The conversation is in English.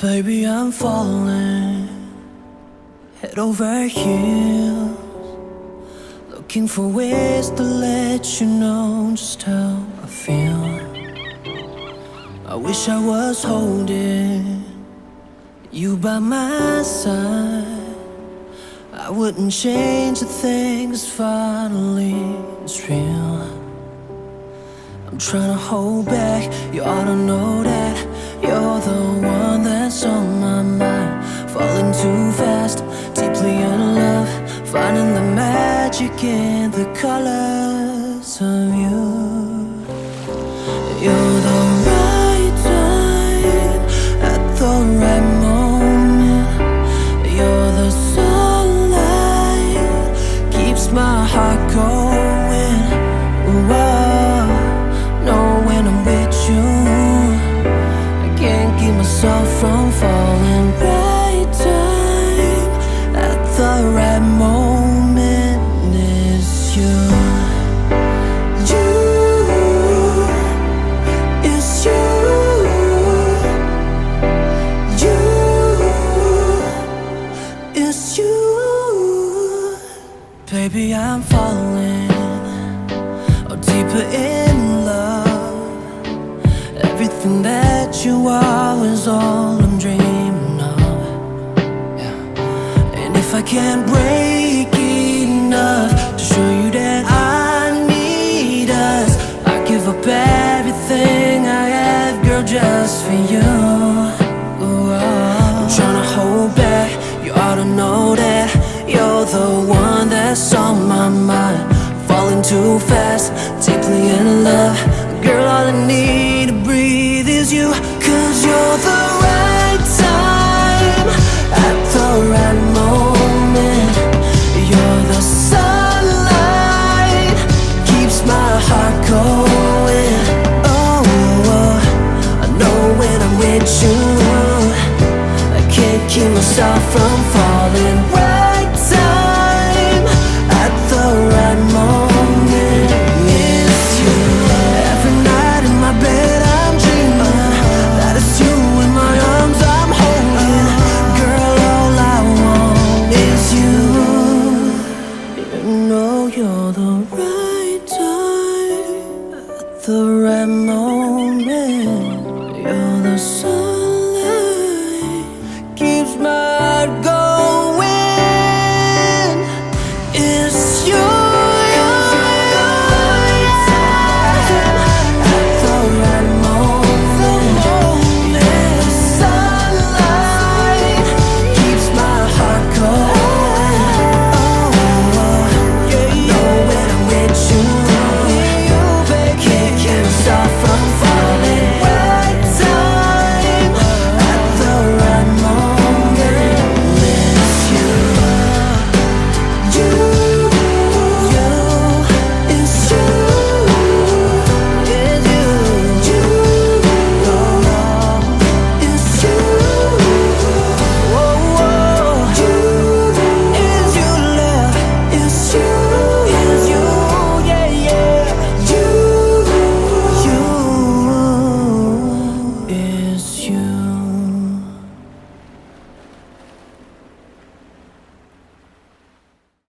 Baby, I'm falling head over heels, looking for ways to let you know just how I feel. I wish I was holding you by my side. I wouldn't change a thing, 'cause finally it's real. I'm trying to hold back, you ought to know that you're the one that's on my mind. Falling too fast, deeply in love, finding the magic in the colors of you. You're the right time at the right moment. You're the sunlight, keeps my heart going. Whoa, know when I'm with you, I can't keep myself from falling. Right time at the right moment is you. You, it's you. You, it's you. Baby, I'm falling deeper in love. Everything that you are is all I'm dreaming of. Yeah. And if I can't break enough to show you that I need us, I give up everything I have, girl, just for you. Ooh, I'm trying to hold back, you ought to know that you're the one that's on my mind. Falling too fast, deeply in love, girl, all I need to breathe is you. 'Cause you're the right time at the right moment. You're the sunlight, keeps my heart going. Oh, I know when I'm with you, I can't keep myself from falling.